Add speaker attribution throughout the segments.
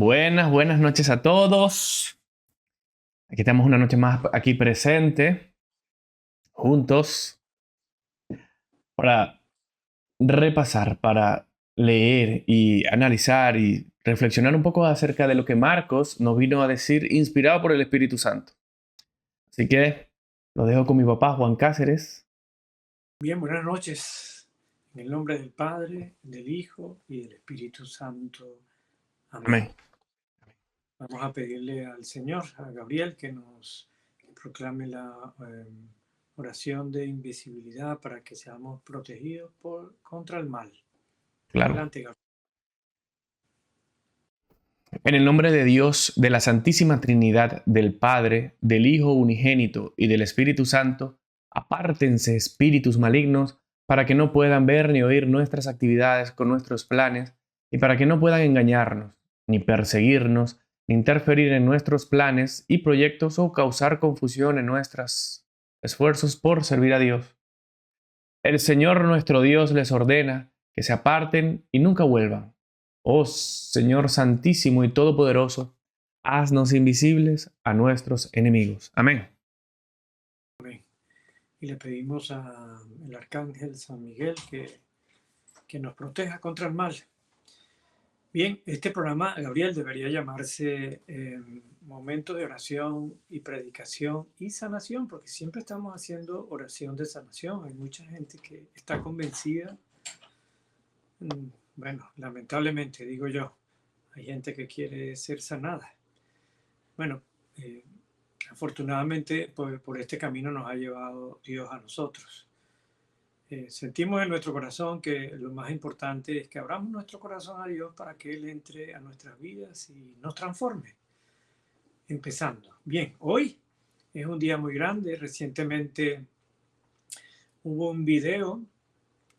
Speaker 1: Buenas noches a todos. Aquí estamos una noche más aquí presente, juntos, para repasar, para leer y analizar y reflexionar un poco acerca de lo que Marcos nos vino a decir, inspirado por el Espíritu Santo. Así que lo dejo con mi papá, Juan Cáceres.
Speaker 2: Bien, buenas noches. En el nombre del Padre, del Hijo y del Espíritu Santo. Amén.
Speaker 1: Amén.
Speaker 2: Vamos a pedirle al Señor, a Gabriel, que nos proclame la oración de invisibilidad para que seamos protegidos contra el mal.
Speaker 1: Claro.
Speaker 2: Adelante, Gabriel.
Speaker 1: En el nombre de Dios, de la Santísima Trinidad, del Padre, del Hijo unigénito y del Espíritu Santo, apártense espíritus malignos para que no puedan ver ni oír nuestras actividades con nuestros planes y para que no puedan engañarnos, ni perseguirnos, ni interferir en nuestros planes y proyectos o causar confusión en nuestros esfuerzos por servir a Dios. El Señor nuestro Dios les ordena que se aparten y nunca vuelvan. Oh Señor Santísimo y Todopoderoso, haznos invisibles a nuestros enemigos. Amén.
Speaker 2: Amén. Y le pedimos al Arcángel San Miguel que nos proteja contra el mal. Bien, este programa, Gabriel, debería llamarse Momento de Oración y Predicación y Sanación, porque siempre estamos haciendo oración de sanación. Hay mucha gente que está convencida, bueno, lamentablemente digo yo, hay gente que quiere ser sanada. Bueno, afortunadamente por este camino nos ha llevado Dios a nosotros. Sentimos en nuestro corazón que lo más importante es que abramos nuestro corazón a Dios para que Él entre a nuestras vidas y nos transforme. Empezando. Bien, hoy es un día muy grande. Recientemente hubo un video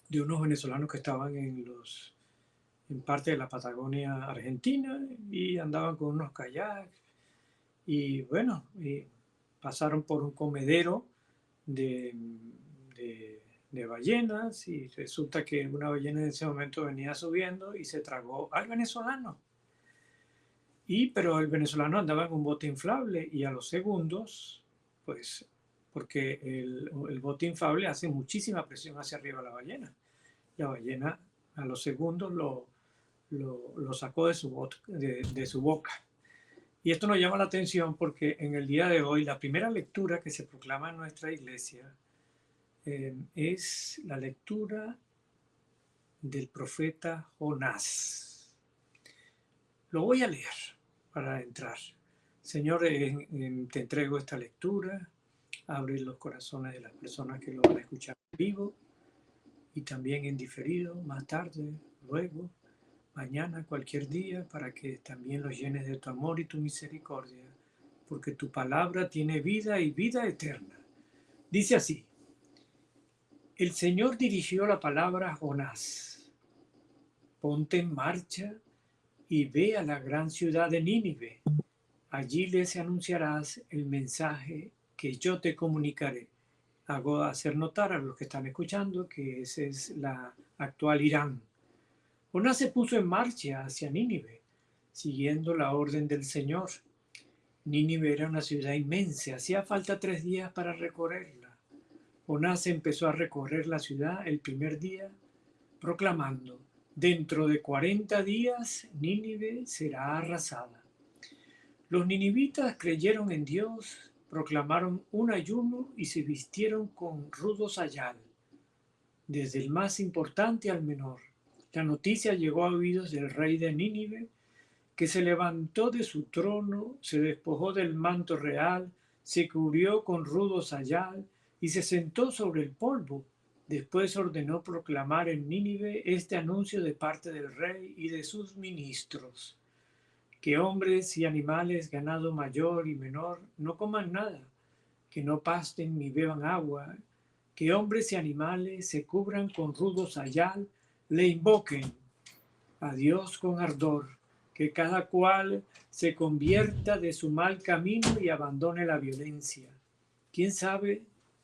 Speaker 2: de unos venezolanos que estaban en parte de la Patagonia Argentina y andaban con unos kayaks y bueno, pasaron por un comedero de, de ballenas y resulta que una ballena en ese momento venía subiendo y se tragó al venezolano. Pero el venezolano andaba en un bote inflable y a los segundos, pues, porque el bote inflable hace muchísima presión hacia arriba a la ballena. La ballena a los segundos lo sacó de su boca. Y esto nos llama la atención porque en el día de hoy la primera lectura que se proclama en nuestra iglesia es la lectura del profeta Jonás. Lo voy a leer para entrar. Señor, te entrego esta lectura, abre los corazones de las personas que lo van a escuchar en vivo y también en diferido, más tarde, luego, mañana, cualquier día, para que también los llenes de tu amor y tu misericordia, porque tu palabra tiene vida y vida eterna. Dice así: el Señor dirigió la palabra a Jonás: ponte en marcha y ve a la gran ciudad de Nínive. Allí les anunciarás el mensaje que yo te comunicaré. Hago hacer notar a los que están escuchando que ese es la actual Irán. Jonás se puso en marcha hacia Nínive, siguiendo la orden del Señor. Nínive era una ciudad inmensa, hacía falta 3 días para recorrerla. Jonás empezó a recorrer la ciudad el primer día, proclamando: dentro de 40 días Nínive será arrasada. Los ninivitas creyeron en Dios, proclamaron un ayuno y se vistieron con rudo sayal, desde el más importante al menor. La noticia llegó a oídos del rey de Nínive, que se levantó de su trono, se despojó del manto real, se cubrió con rudo sayal y se sentó sobre el polvo. Después ordenó proclamar en Nínive este anuncio de parte del rey y de sus ministros: que hombres y animales, ganado mayor y menor, no coman nada, que no pasten ni beban agua, que hombres y animales se cubran con rudo sayal, le invoquen a Dios con ardor, que cada cual se convierta de su mal camino y abandone la violencia. ¿Quién sabe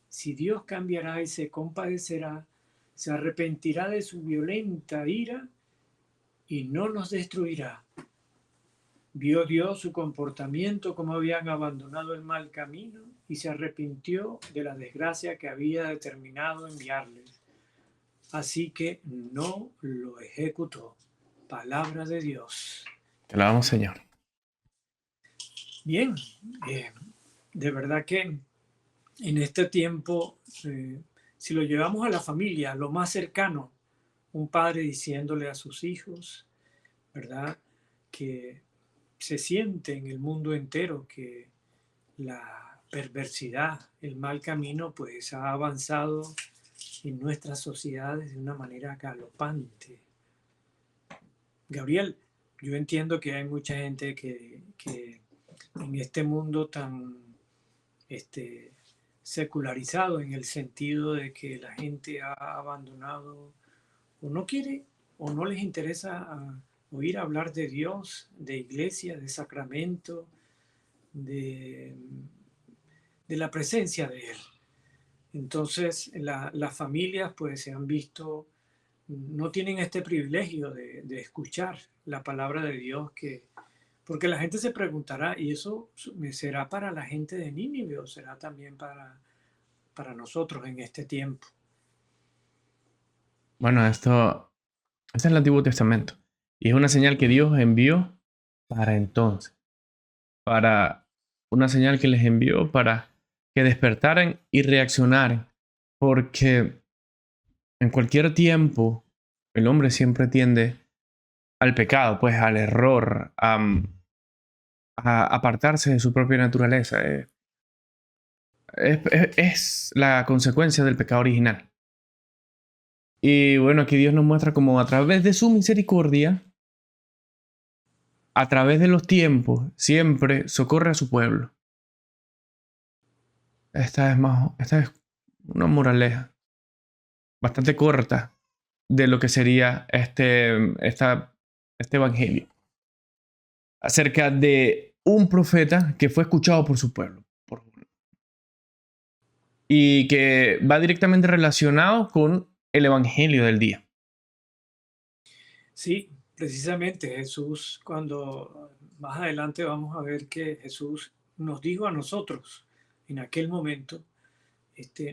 Speaker 2: si Dios cambiará y se compadecerá, se arrepentirá de su violenta ira y no nos destruirá? Vio Dios su comportamiento, cómo habían abandonado el mal camino y se arrepintió de la desgracia que había determinado enviarles. Así que no lo ejecutó. Palabra de Dios.
Speaker 1: Te alabamos, Señor.
Speaker 2: Bien, de verdad que en este tiempo, si lo llevamos a la familia, a lo más cercano, un padre diciéndole a sus hijos, ¿verdad? Que se siente en el mundo entero que la perversidad, el mal camino, pues ha avanzado en nuestras sociedades de una manera galopante. Gabriel, yo entiendo que hay mucha gente que en este mundo tan secularizado, en el sentido de que la gente ha abandonado o no quiere o no les interesa oír hablar de Dios, de iglesia, de sacramento, de la presencia de Él. Entonces, las familias pues se han visto, no tienen este privilegio de escuchar la palabra de Dios, porque la gente se preguntará, ¿y eso será para la gente de Nínive o será también para nosotros en este tiempo?
Speaker 1: Bueno, este es el Antiguo Testamento. Y es una señal que Dios envió para entonces. Para una señal que les envió para que despertaran y reaccionaran. Porque en cualquier tiempo el hombre siempre tiende al pecado, pues al error, a apartarse de su propia naturaleza. Es la consecuencia del pecado original. Y bueno, aquí Dios nos muestra como a través de su misericordia, a través de los tiempos, siempre socorre a su pueblo. Esta es una moraleja bastante corta de lo que sería este evangelio. Acerca de un profeta que fue escuchado por su pueblo. Y que va directamente relacionado con el evangelio del día.
Speaker 2: Sí, precisamente Jesús, cuando más adelante vamos a ver que Jesús nos dijo a nosotros en aquel momento,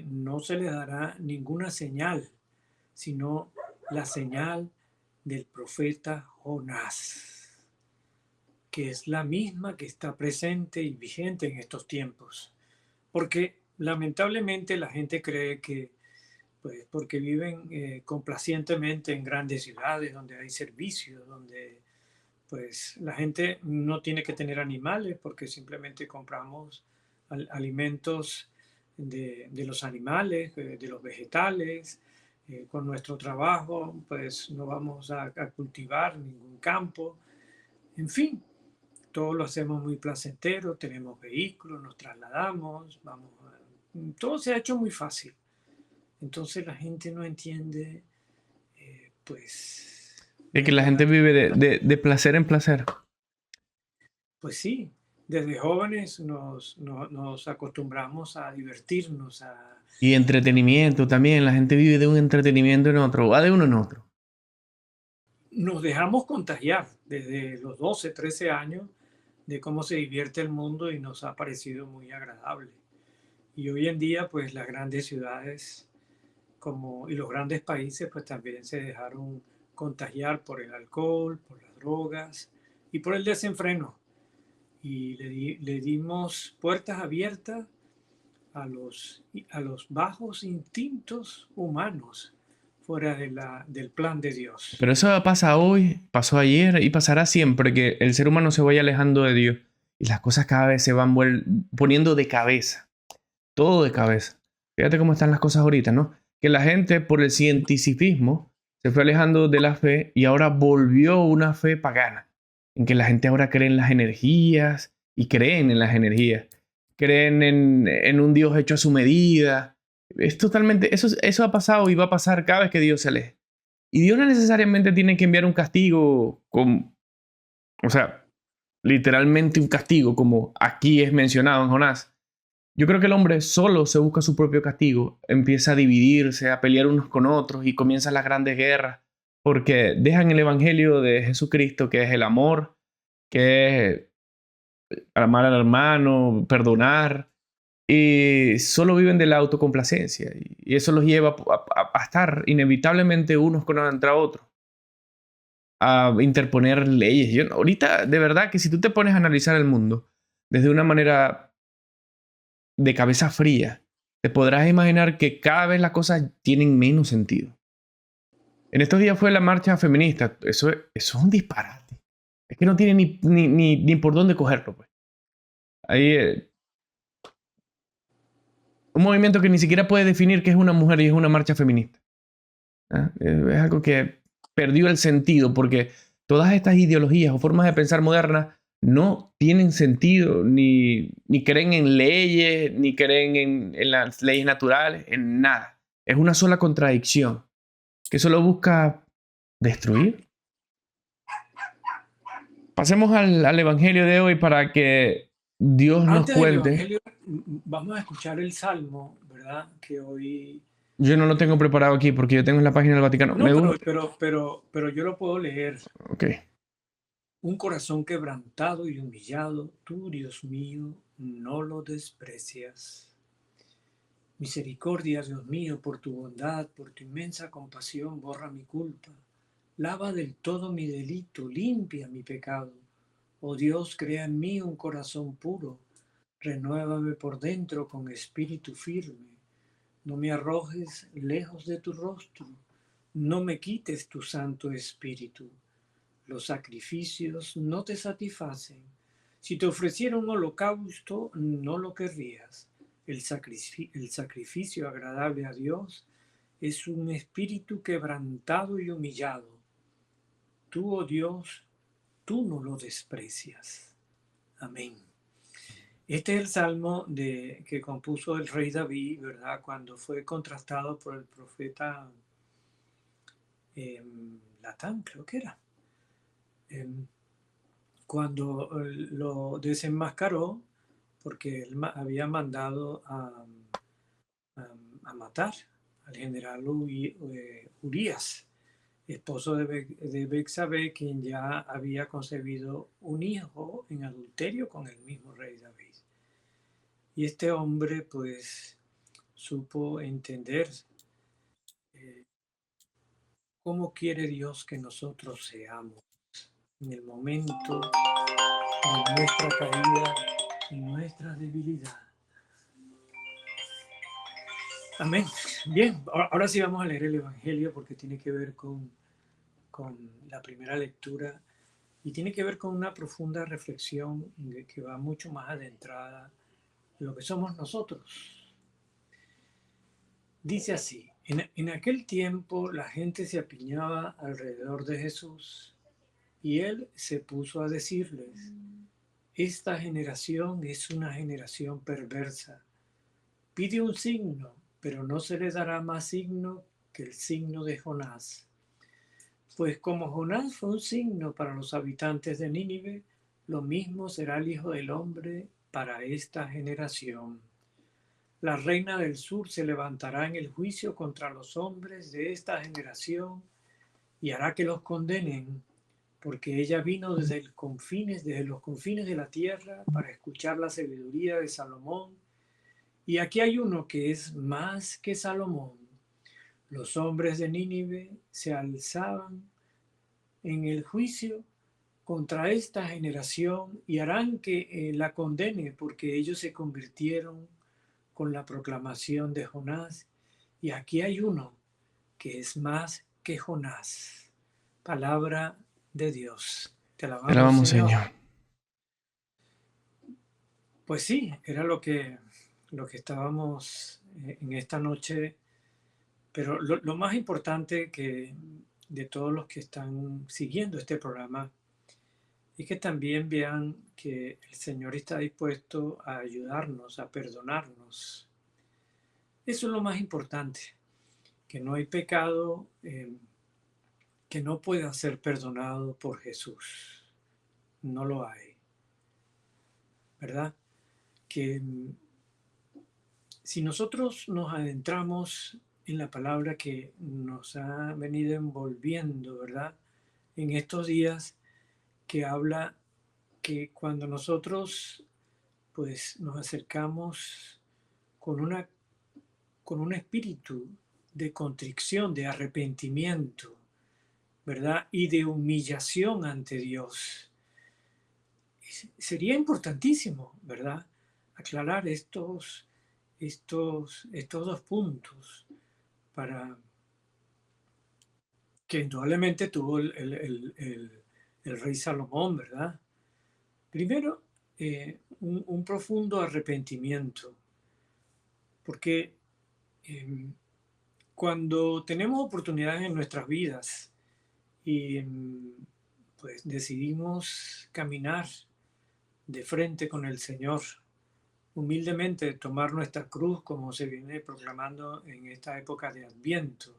Speaker 2: no se le dará ninguna señal, sino la señal del profeta Jonás, que es la misma que está presente y vigente en estos tiempos. Porque lamentablemente la gente cree que, pues, porque viven complacientemente en grandes ciudades donde hay servicios, donde pues la gente no tiene que tener animales porque simplemente compramos alimentos de los animales, de los vegetales. Con nuestro trabajo, pues no vamos a cultivar ningún campo. En fin, todo lo hacemos muy placentero, tenemos vehículos, nos trasladamos, todo se ha hecho muy fácil. Entonces la gente no entiende, pues,
Speaker 1: Es que la gente vive de placer en placer.
Speaker 2: pues sí, desde jóvenes nos acostumbramos a divertirnos,
Speaker 1: Y entretenimiento también. La gente vive de un entretenimiento en otro. Va de uno en otro.
Speaker 2: nos dejamos contagiar desde los 12, 13 años de cómo se divierte el mundo y nos ha parecido muy agradable. Y hoy en día, pues las grandes ciudades y los grandes países, pues también se dejaron contagiar por el alcohol, por las drogas y por el desenfreno. Y le dimos puertas abiertas a los bajos instintos humanos fuera del plan de Dios.
Speaker 1: Pero eso pasa hoy, pasó ayer y pasará siempre que el ser humano se vaya alejando de Dios. Y las cosas cada vez se van poniendo de cabeza. Todo de cabeza. Fíjate cómo están las cosas ahorita, ¿no? Que la gente por el cientificismo se fue alejando de la fe y ahora volvió una fe pagana. En que la gente ahora cree en las energías y creen en las energías. Creen en un Dios hecho a su medida. Es totalmente, eso ha pasado y va a pasar cada vez que Dios se aleje. Y Dios no necesariamente tiene que enviar un castigo, o sea, literalmente un castigo, como aquí es mencionado en Jonás. Yo creo que el hombre solo se busca su propio castigo, empieza a dividirse, a pelear unos con otros y comienzan las grandes guerras, porque dejan el evangelio de Jesucristo, que es el amor, que es amar al hermano, perdonar, y solo viven de la autocomplacencia. Y eso los lleva a estar inevitablemente unos contra otros, a interponer leyes. Ahorita, de verdad, que si tú te pones a analizar el mundo desde una manera de cabeza fría, te podrás imaginar que cada vez las cosas tienen menos sentido. En estos días fue la marcha feminista. Eso es un disparate. Es que no tiene ni por dónde cogerlo, pues. Hay un movimiento que ni siquiera puede definir qué es una mujer y es una marcha feminista. ¿Ah? Es algo que perdió el sentido porque todas estas ideologías o formas de pensar modernas no tienen sentido, ni creen en leyes, ni creen en las leyes naturales, en nada. Es una sola contradicción que solo busca destruir. Pasemos al Evangelio de hoy para que Dios nos
Speaker 2: Antes del
Speaker 1: cuente.
Speaker 2: Evangelio, vamos a escuchar el Salmo, ¿verdad? Que hoy...
Speaker 1: Yo no lo tengo preparado aquí porque yo tengo en la página del Vaticano.
Speaker 2: No, pero yo lo puedo leer.
Speaker 1: Ok.
Speaker 2: Un corazón quebrantado y humillado, tú, Dios mío, no lo desprecias. Misericordia, Dios mío, por tu bondad, por tu inmensa compasión, borra mi culpa. Lava del todo mi delito, limpia mi pecado. Oh Dios, crea en mí un corazón puro. Renuévame por dentro con espíritu firme. No me arrojes lejos de tu rostro. No me quites tu santo espíritu. Los sacrificios no te satisfacen. Si te ofreciera un holocausto, no lo querrías. El sacrificio agradable a Dios es un espíritu quebrantado y humillado. Tú, oh Dios, tú no lo desprecias. Amén. Este es el salmo que compuso el rey David, ¿verdad? Cuando fue contrastado por el profeta Natán, creo que era. Cuando lo desenmascaró, porque él había mandado a matar al general Urías, esposo de Bexabé, quien ya había concebido un hijo en adulterio con el mismo rey David. Y este hombre pues supo entender cómo quiere Dios que nosotros seamos en el momento de nuestra caída y nuestra debilidad. Amén. Bien, ahora sí vamos a leer el Evangelio porque tiene que ver con la primera lectura y tiene que ver con una profunda reflexión que va mucho más adentrada en lo que somos nosotros. Dice así, en aquel tiempo la gente se apiñaba alrededor de Jesús y él se puso a decirles, esta generación es una generación perversa. Pide un signo, pero no se le dará más signo que el signo de Jonás. Pues como Jonás fue un signo para los habitantes de Nínive, lo mismo será el Hijo del Hombre para esta generación. La reina del sur se levantará en el juicio contra los hombres de esta generación y hará que los condenen, porque ella vino desde los confines de la tierra para escuchar la sabiduría de Salomón. Y aquí hay uno que es más que Salomón. Los hombres de Nínive se alzaban en el juicio contra esta generación y harán que la condene porque ellos se convirtieron con la proclamación de Jonás. Y aquí hay uno que es más que Jonás. Palabra de Dios. Te
Speaker 1: Te
Speaker 2: alabamos,
Speaker 1: alabamos,
Speaker 2: Señor.
Speaker 1: Señor.
Speaker 2: Pues sí, era lo que estábamos en esta noche, pero lo más importante que de todos los que están siguiendo este programa es que también vean que el Señor está dispuesto a ayudarnos, a perdonarnos. Eso es lo más importante, que no hay pecado que no pueda ser perdonado por Jesús. No lo hay, ¿verdad? Que si nosotros nos adentramos en la palabra que nos ha venido envolviendo, ¿verdad? En estos días que habla que cuando nosotros pues nos acercamos con con un espíritu de contrición, de arrepentimiento, ¿verdad? Y de humillación ante Dios. Sería importantísimo, ¿verdad? Aclarar estos dos puntos para que indudablemente tuvo el rey Salomón, ¿verdad? Primero, un profundo arrepentimiento, porque em, cuando tenemos oportunidades en nuestras vidas y pues decidimos caminar de frente con el Señor, humildemente tomar nuestra cruz como se viene proclamando en esta época de Adviento,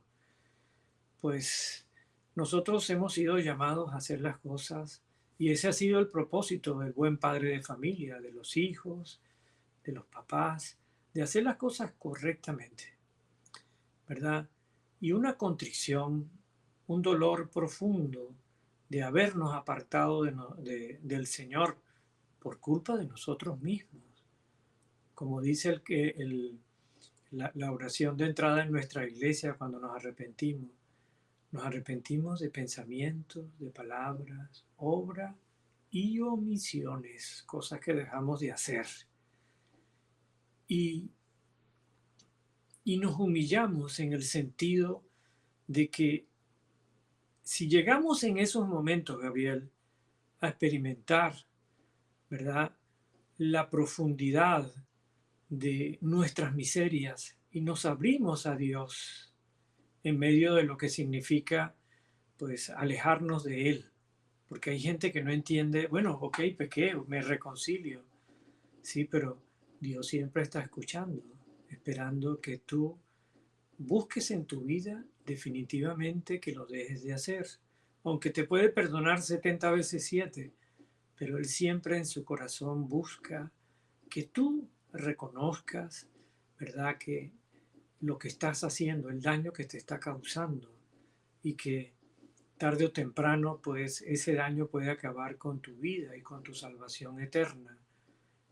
Speaker 2: pues nosotros hemos sido llamados a hacer las cosas y ese ha sido el propósito del buen padre de familia, de los hijos, de los papás, de hacer las cosas correctamente, ¿verdad? Y una contrición, un dolor profundo de habernos apartado del Señor por culpa de nosotros mismos. Como dice la oración de entrada en nuestra iglesia cuando nos arrepentimos de pensamientos, de palabras, obra y omisiones, cosas que dejamos de hacer. Y, y nos humillamos en el sentido de que si llegamos en esos momentos, Gabriel, a experimentar, ¿verdad?, la profundidad de nuestras miserias y nos abrimos a Dios en medio de lo que significa, pues, alejarnos de Él. Porque hay gente que no entiende, bueno, ok, pequé, me reconcilio, sí, pero Dios siempre está escuchando, esperando que tú busques en tu vida definitivamente que lo dejes de hacer. Aunque te puede perdonar 70 veces 7, pero Él siempre en su corazón busca que tú reconozcas, ¿verdad?, que lo que estás haciendo, el daño que te está causando y que tarde o temprano, pues ese daño puede acabar con tu vida y con tu salvación eterna.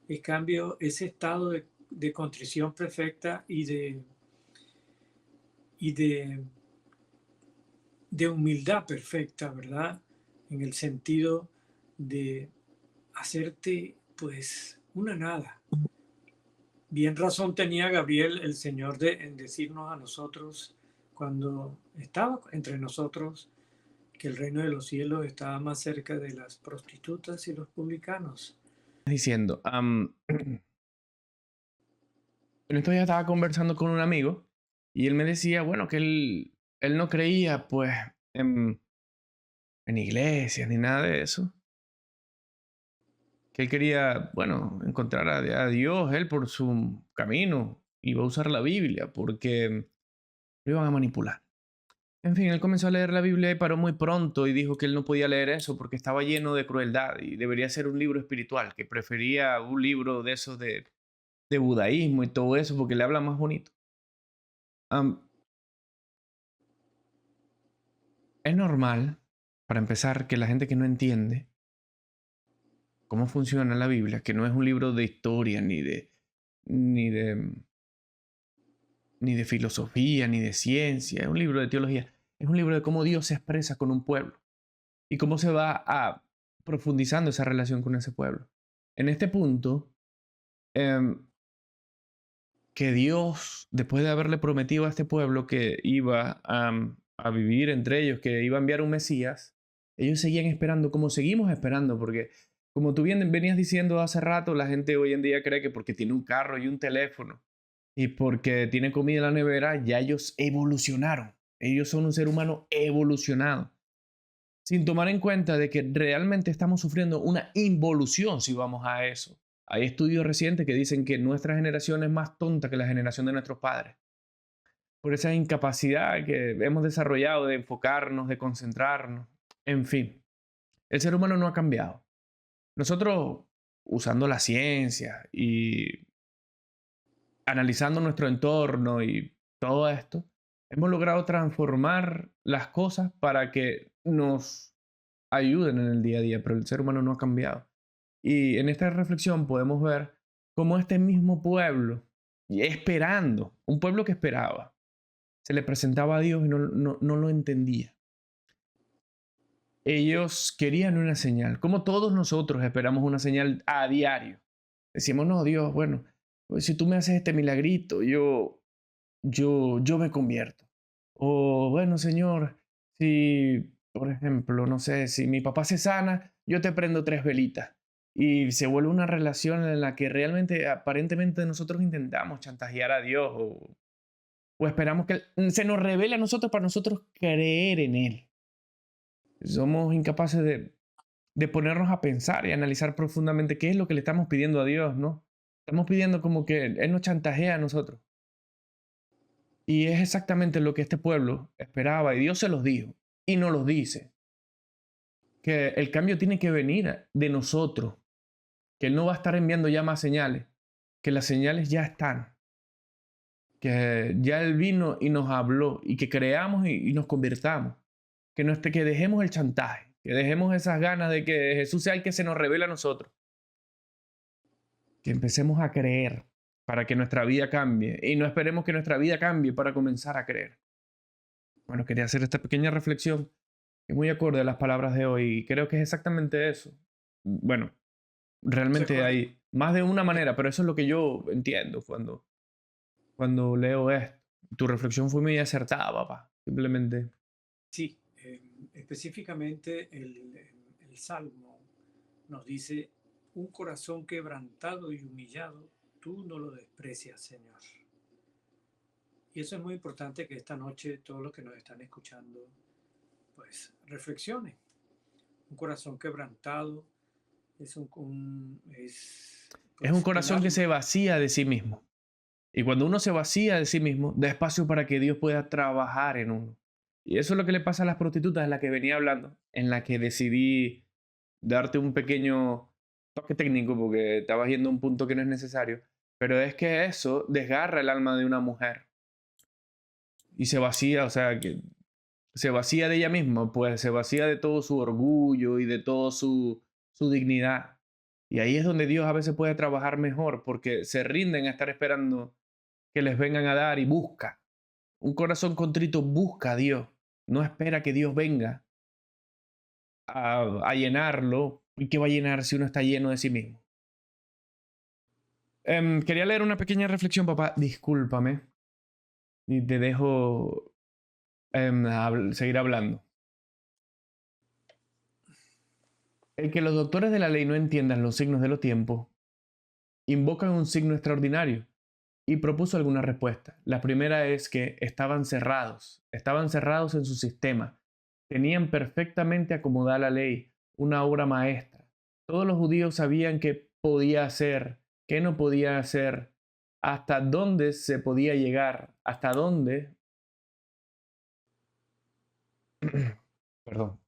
Speaker 2: En cambio, ese estado de contrición perfecta y de humildad perfecta, ¿verdad? En el sentido de hacerte, pues, una nada. Bien razón tenía Gabriel, el Señor, en decirnos a nosotros, cuando estaba entre nosotros, que el reino de los cielos estaba más cerca de las prostitutas y los publicanos.
Speaker 1: Diciendo, en estos días estaba conversando con un amigo y él me decía, bueno, que él no creía, pues, en iglesias ni nada de eso. Que él quería, bueno, encontrar a Dios, él por su camino, iba a usar la Biblia porque lo iban a manipular. En fin, él comenzó a leer la Biblia y paró muy pronto y dijo que él no podía leer eso porque estaba lleno de crueldad y debería ser un libro espiritual, que prefería un libro de esos de budaísmo y todo eso porque le habla más bonito. Am, es normal, para empezar, que la gente que no entiende cómo funciona la Biblia, que no es un libro de historia ni de ni de filosofía, ni de ciencia, es un libro de teología, es un libro de cómo Dios se expresa con un pueblo y cómo se va profundizando esa relación con ese pueblo. En este punto, em, que Dios, después de haberle prometido a este pueblo que iba a vivir entre ellos, que iba a enviar un Mesías, ellos seguían esperando, como seguimos esperando, porque como tú bien venías diciendo hace rato, la gente hoy en día cree que porque tiene un carro y un teléfono y porque tiene comida en la nevera, ya ellos evolucionaron. Ellos son un ser humano evolucionado. Sin tomar en cuenta de que realmente estamos sufriendo una involución si vamos a eso. Hay estudios recientes que dicen que nuestra generación es más tonta que la generación de nuestros padres. Por esa incapacidad que hemos desarrollado de enfocarnos, de concentrarnos. En fin, el ser humano no ha cambiado. Nosotros, usando la ciencia y analizando nuestro entorno y todo esto, hemos logrado transformar las cosas para que nos ayuden en el día a día, pero el ser humano no ha cambiado. Y en esta reflexión podemos ver cómo este mismo pueblo, y esperando, un pueblo que esperaba, se le presentaba a Dios y no lo entendía. Ellos querían una señal, como todos nosotros esperamos una señal a diario. Decimos, no, Dios, bueno, pues si tú me haces este milagrito, yo me convierto. O bueno, Señor, si, por ejemplo, no sé, si mi papá se sana, yo te prendo 3 velitas. Y se vuelve una relación en la que realmente, aparentemente, nosotros intentamos chantajear a Dios o esperamos que Él se nos revele a nosotros para nosotros creer en Él. Somos incapaces de ponernos a pensar y analizar profundamente qué es lo que le estamos pidiendo a Dios, ¿no? Estamos pidiendo como que Él nos chantajea a nosotros. Y es exactamente lo que este pueblo esperaba y Dios se los dijo y nos los dice, que el cambio tiene que venir de nosotros, que Él no va a estar enviando ya más señales, que las señales ya están, que ya Él vino y nos habló y que creamos y nos convirtamos, que dejemos el chantaje, que dejemos esas ganas de que Jesús sea el que se nos revela a nosotros, que empecemos a creer para que nuestra vida cambie y no esperemos que nuestra vida cambie para comenzar a creer. Bueno, quería hacer esta pequeña reflexión. Es muy acorde a las palabras de hoy y creo que es exactamente eso. Bueno,
Speaker 2: Eso es
Speaker 1: realmente
Speaker 2: correcto.
Speaker 1: hay más de una manera, pero eso es lo que yo entiendo cuando leo esto. Tu reflexión fue muy acertada, papá. Simplemente.
Speaker 2: Sí, específicamente el Salmo nos dice, un corazón quebrantado y humillado, tú no lo desprecias, Señor. Y eso es muy importante que esta noche todos los que nos están escuchando, pues reflexionen. Un corazón quebrantado es
Speaker 1: Es un
Speaker 2: pues el
Speaker 1: corazón que
Speaker 2: alma.
Speaker 1: se vacía de sí mismo. Y cuando uno se vacía de sí mismo, da espacio para que Dios pueda trabajar en uno. Y eso es lo que le pasa a las prostitutas, de la que venía hablando, en la que decidí darte un pequeño toque técnico porque estabas yendo a un punto que no es necesario. Pero es que eso desgarra el alma de una mujer y se vacía, o sea, que se vacía de ella misma, pues se vacía de todo su orgullo y de todo su dignidad. Y ahí es donde Dios a veces puede trabajar mejor porque se rinden a estar esperando que les vengan a dar y busca. Un corazón contrito busca a Dios, no espera que Dios venga a llenarlo. ¿Y qué va a llenar si uno está lleno de sí mismo? Quería leer una pequeña reflexión, papá. Discúlpame y te dejo seguir hablando. El que los doctores de la ley no entiendan los signos de los tiempos, invocan un signo extraordinario y propuso alguna respuesta. La primera es que estaban cerrados en su sistema, tenían perfectamente acomodada la ley, una obra maestra. Todos los judíos sabían qué podía hacer, qué no podía hacer, hasta dónde se podía llegar, hasta dónde, perdón,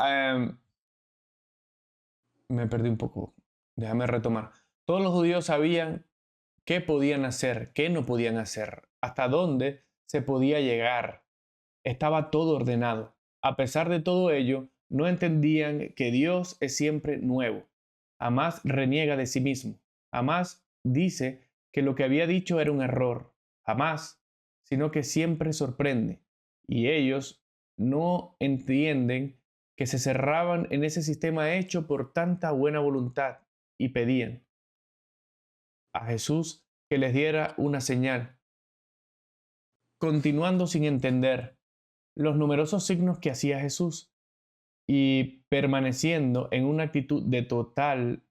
Speaker 1: Em, me perdí un poco, déjame retomar. Todos los judíos sabían qué podían hacer, qué no podían hacer, hasta dónde se podía llegar. Estaba todo ordenado. A pesar de todo ello, no entendían que Dios es siempre nuevo. Jamás reniega de sí mismo. Jamás dice que lo que había dicho era un error. Jamás, sino que siempre sorprende. Y ellos no entienden que se cerraban en ese sistema hecho por tanta buena voluntad y pedían a Jesús que les diera una señal, continuando sin entender los numerosos signos que hacía Jesús y permaneciendo en una actitud de total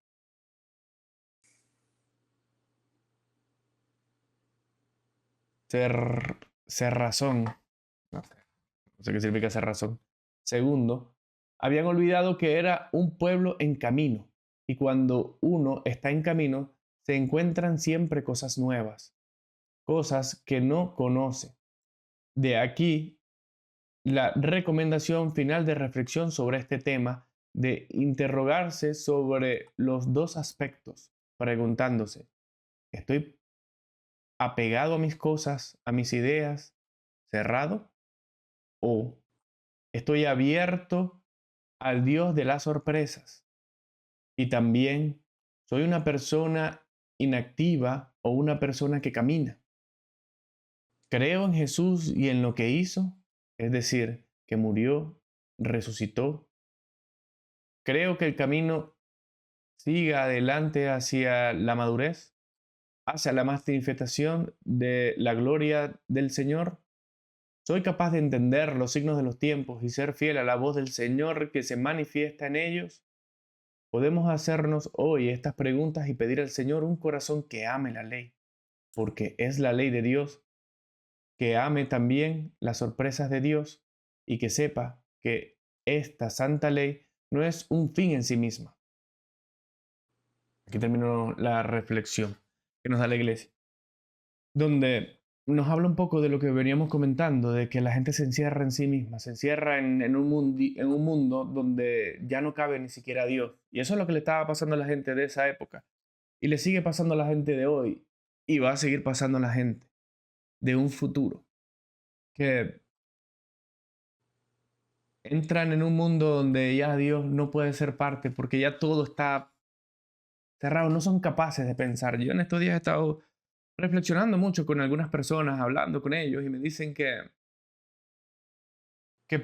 Speaker 1: cerrazón. No sé qué significa cerrazón. Segundo, habían olvidado que era un pueblo en camino y cuando uno está en camino se encuentran siempre cosas nuevas, cosas que no conoce. De aquí la recomendación final de reflexión sobre este tema, de interrogarse sobre los dos aspectos, preguntándose, ¿estoy apegado a mis cosas, a mis ideas, cerrado? ¿O estoy abierto al Dios de las sorpresas. Y también soy una persona inactiva o una persona que camina. Creo en Jesús y en lo que hizo, es decir, que murió, resucitó. Creo que el camino siga adelante hacia la madurez, hacia la manifestación de la gloria del Señor. Soy capaz de entender los signos de los tiempos y ser fiel a la voz del Señor que se manifiesta en ellos. Podemos hacernos hoy estas preguntas y pedir al Señor un corazón que ame la ley, porque es la ley de Dios, que ame también las sorpresas de Dios y que sepa que esta santa ley no es un fin en sí misma. Aquí terminó la reflexión que nos da la iglesia, donde nos habla un poco de lo que veníamos comentando, de que la gente se encierra en sí misma, se encierra en un mundo donde ya no cabe ni siquiera Dios. Y eso es lo que le estaba pasando a la gente de esa época. Y le sigue pasando a la gente de hoy. Y va a seguir pasando a la gente de un futuro. Que entran en un mundo donde ya Dios no puede ser parte porque ya todo está cerrado. No son capaces de pensar. Yo en estos días he estado reflexionando mucho con algunas personas, hablando con ellos y me dicen que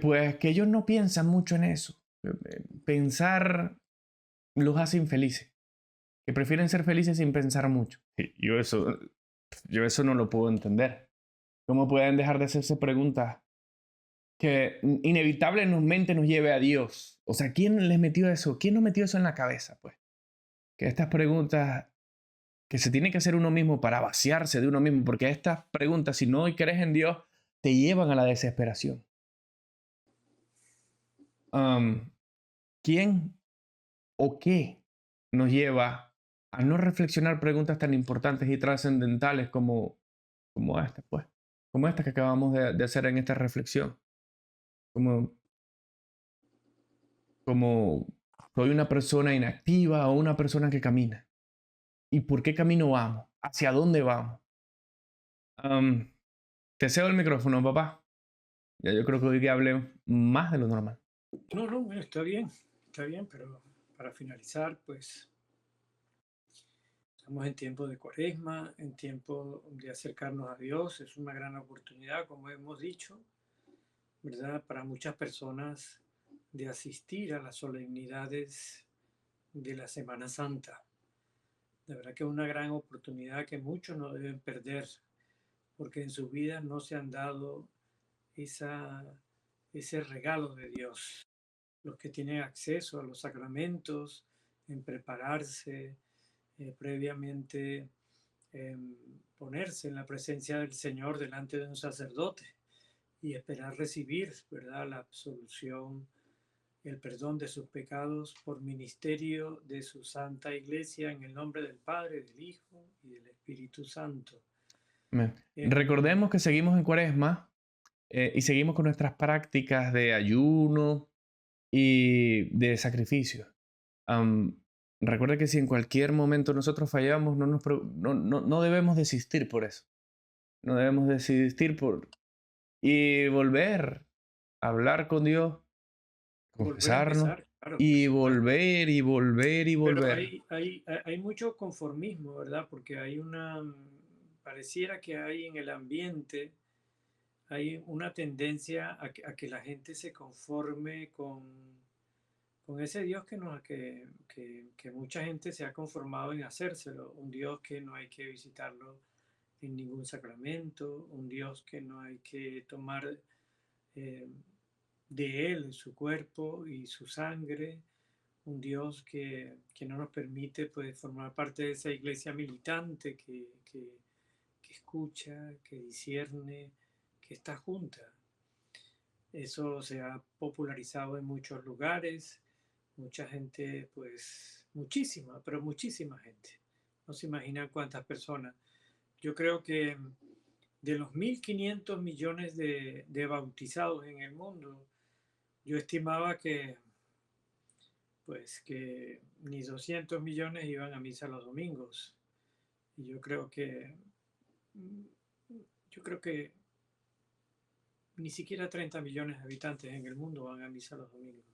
Speaker 1: pues que ellos no piensan mucho en eso. Pensar los hace infelices. Que prefieren ser felices sin pensar mucho. Y yo eso no lo puedo entender. ¿Cómo pueden dejar de hacerse preguntas que inevitablemente nos lleve a Dios? O sea, ¿quién les metió eso? ¿Quién nos metió eso en la cabeza? Pues que estas preguntas que se tiene que hacer uno mismo para vaciarse de uno mismo, porque estas preguntas, si no crees en Dios, te llevan a la desesperación. Um, ¿Quién o qué nos lleva a no reflexionar preguntas tan importantes y trascendentales como esta, pues? Como esta que acabamos de hacer en esta reflexión. Como, como soy una persona inactiva o una persona que camina. ¿Y por qué camino vamos? ¿Hacia dónde vamos? Um, Te cedo el micrófono, papá. Ya yo creo que hoy que hablé más de lo normal.
Speaker 2: No, no, bueno, está bien, pero para finalizar, pues estamos en tiempo de cuaresma, en tiempo de acercarnos a Dios, es una gran oportunidad, como hemos dicho, ¿verdad? Para muchas personas de asistir a las solemnidades de la Semana Santa. De verdad que es una gran oportunidad que muchos no deben perder, porque en sus vidas no se han dado esa, ese regalo de Dios. Los que tienen acceso a los sacramentos, en prepararse previamente, ponerse en la presencia del Señor delante de un sacerdote y esperar recibir, ¿verdad?, la absolución, el perdón de sus pecados por ministerio de su Santa Iglesia, en el nombre del Padre, del Hijo y del Espíritu Santo.
Speaker 1: Amén.
Speaker 2: Em,
Speaker 1: Recordemos que seguimos en cuaresma y seguimos con nuestras prácticas de ayuno y de sacrificio. Am, Recuerda que si en cualquier momento nosotros fallamos, no debemos desistir por eso. No debemos desistir por y volver a hablar con Dios,
Speaker 2: Volver a
Speaker 1: confesarnos
Speaker 2: empezar, claro, por
Speaker 1: y
Speaker 2: supuesto.
Speaker 1: volver y volver y
Speaker 2: Pero
Speaker 1: volver.
Speaker 2: hay mucho conformismo, ¿verdad? Porque hay pareciera que hay en el ambiente, hay una tendencia a que la gente se conforme con ese Dios que mucha gente se ha conformado en hacérselo, un Dios que no hay que visitarlo en ningún sacramento, un Dios que no hay que tomar eh, de él su cuerpo y su sangre, un Dios que no nos permite pues, formar parte de esa iglesia militante que escucha, que discierne, que está junta. Eso se ha popularizado en muchos lugares, mucha gente, pues muchísima, pero muchísima gente. No se imaginan cuántas personas. Yo creo que de los 1.500 millones de bautizados en el mundo, yo estimaba que pues que ni 200 millones iban a misa los domingos. Y yo creo que ni siquiera 30 millones de habitantes en el mundo van a misa los domingos.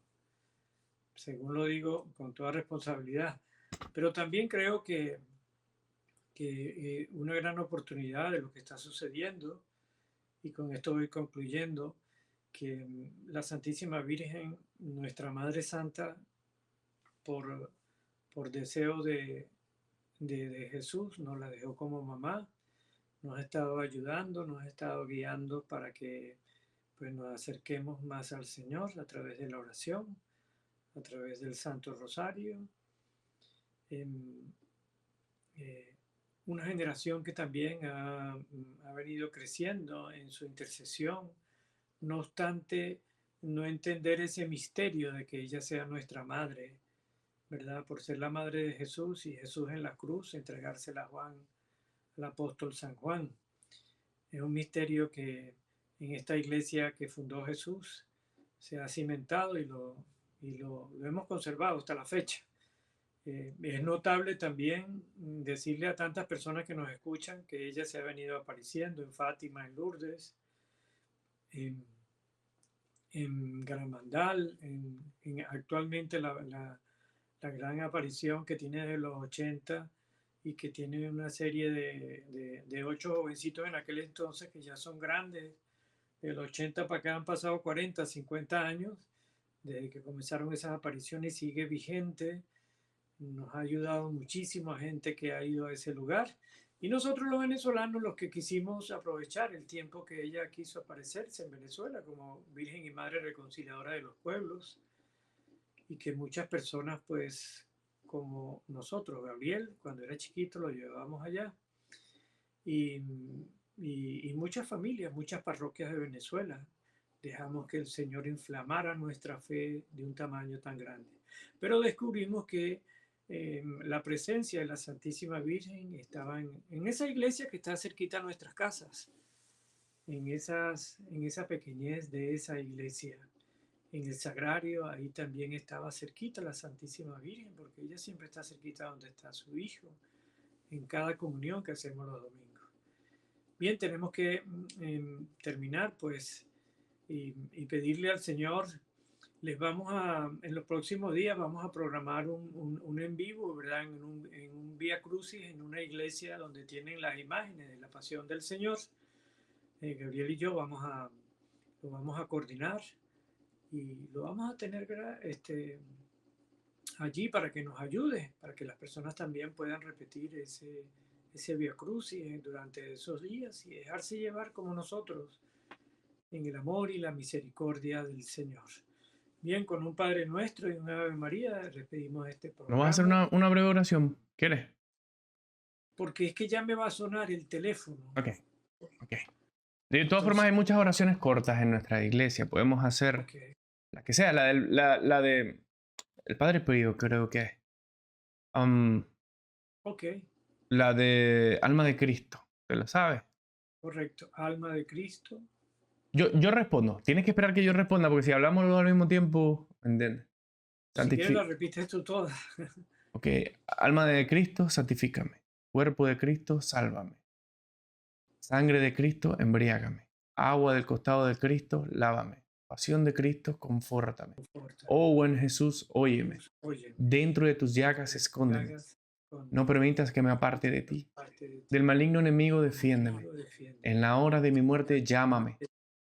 Speaker 2: según lo digo con toda responsabilidad. Pero también creo que una gran oportunidad de lo que está sucediendo, y con esto voy concluyendo, que la Santísima Virgen, nuestra Madre Santa, por, por deseo de Jesús, nos la dejó como mamá, nos ha estado ayudando, nos ha estado guiando para que pues, nos acerquemos más al Señor a través de la oración, a través del Santo Rosario. Em, eh, una generación que también ha venido creciendo en su intercesión, no obstante no entender ese misterio de que ella sea nuestra madre, ¿verdad? Por ser la madre de Jesús y Jesús en la cruz, entregársela a Juan, al apóstol San Juan. Es un misterio que en esta iglesia que fundó Jesús se ha cimentado y lo hemos conservado hasta la fecha. Es notable también decirle a tantas personas que nos escuchan que ella se ha venido apareciendo en Fátima, en Lourdes, en, en Garamandal, actualmente la gran aparición que tiene de los 80 y que tiene una serie de 8 jovencitos en aquel entonces que ya son grandes. Del 80 para acá han pasado 40, 50 años desde que comenzaron esas apariciones y sigue vigente. Nos ha ayudado muchísimo a gente que ha ido a ese lugar. Y nosotros los venezolanos, los que quisimos aprovechar el tiempo que ella quiso aparecerse en Venezuela como Virgen y Madre Reconciliadora de los Pueblos, y que muchas personas, pues, como nosotros, Gabriel, cuando era chiquito lo llevábamos allá, y, y muchas familias, muchas parroquias de Venezuela, dejamos que el Señor inflamara nuestra fe de un tamaño tan grande. Pero descubrimos que la presencia de la Santísima Virgen estaba en esa iglesia que está cerquita a nuestras casas, en esa pequeñez de esa iglesia. En el sagrario, ahí también estaba cerquita la Santísima Virgen, porque ella siempre está cerquita donde está su Hijo, en cada comunión que hacemos los domingos. Bien, tenemos que terminar, pues, y pedirle al Señor. En los próximos días vamos a programar un en vivo, ¿verdad? En un Vía Crucis, en una iglesia donde tienen las imágenes de la Pasión del Señor. Gabriel y yo lo vamos a coordinar y lo vamos a tener allí para que nos ayude, para que las personas también puedan repetir ese Vía Crucis durante esos días y dejarse llevar como nosotros en el amor y la misericordia del Señor. Bien, con un Padre Nuestro y una Ave María despedimos este
Speaker 1: Vamos a hacer
Speaker 2: programa,
Speaker 1: una breve oración. ¿Quieres?
Speaker 2: porque es que ya me va a sonar el teléfono.
Speaker 1: Ok, ok. De todas formas,
Speaker 2: Entonces,
Speaker 1: hay muchas oraciones cortas en nuestra iglesia. Podemos hacer
Speaker 2: ok,
Speaker 1: la que sea, la de el Padre Pío, creo que es.
Speaker 2: ok,
Speaker 1: La de Alma de Cristo. ¿Te lo sabes?
Speaker 2: correcto. Alma de Cristo.
Speaker 1: Yo respondo. Tienes que esperar que yo responda, porque si hablamos los dos al mismo tiempo, ¿entiendes?
Speaker 2: Si quieres la repites tú toda.
Speaker 1: Ok, alma de Cristo, santifícame. Cuerpo de Cristo, sálvame. Sangre de Cristo, embriágame. Agua del costado de Cristo, lávame. Pasión de Cristo, confórtame. Oh buen Jesús, óyeme.
Speaker 2: Oye,
Speaker 1: Dentro de tus llagas, escóndeme. No permitas que me aparte de ti. Del maligno enemigo, defiéndeme. En la hora de mi muerte, llámame.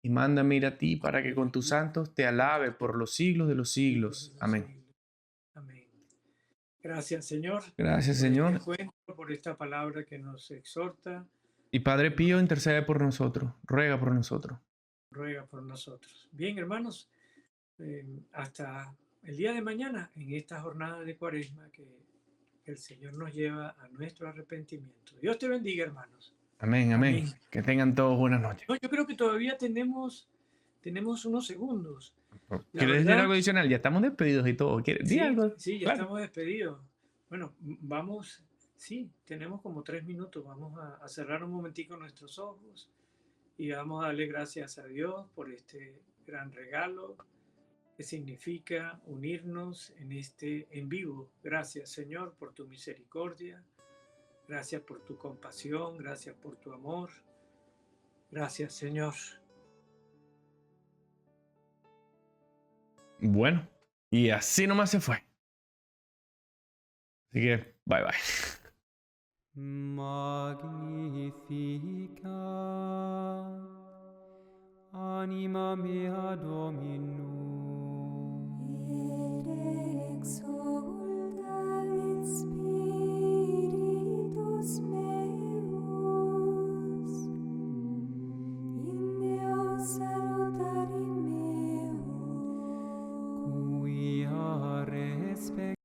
Speaker 1: Y mándame ir a ti para que con tus santos te alabe por los siglos de los siglos. Amén.
Speaker 2: Amén. Gracias, Señor.
Speaker 1: Gracias,
Speaker 2: Por este
Speaker 1: Señor.
Speaker 2: encuentro, por esta palabra que nos exhorta,
Speaker 1: Y Padre Pío, intercede por nosotros. Ruega por nosotros.
Speaker 2: ruega por nosotros. Bien, hermanos, hasta el día de mañana, en esta jornada de Cuaresma que el Señor nos lleva a nuestro arrepentimiento. Dios te bendiga, hermanos.
Speaker 1: Amén, amén.
Speaker 2: Amén.
Speaker 1: Que tengan todos buenas noches.
Speaker 2: No, yo creo que todavía tenemos unos segundos. La
Speaker 1: ¿Quieres decir
Speaker 2: verdad,
Speaker 1: algo adicional? Ya estamos despedidos y todo. ¿Quieres? Di
Speaker 2: sí,
Speaker 1: algo.
Speaker 2: sí, ya
Speaker 1: Claro.
Speaker 2: estamos despedidos. Bueno, vamos, sí, tenemos como 3 minutos. Vamos a cerrar un momentico nuestros ojos y vamos a darle gracias a Dios por este gran regalo que significa unirnos en este en vivo. Gracias, Señor, por tu misericordia. Gracias por tu compasión. Gracias por tu amor. Gracias, Señor.
Speaker 1: Bueno. Y así nomás se fue. Así que, bye bye.
Speaker 3: Magnificat anima mea Dominum.
Speaker 4: Et exsultat spiritus meus in Deo salutari meo,
Speaker 3: Quia respect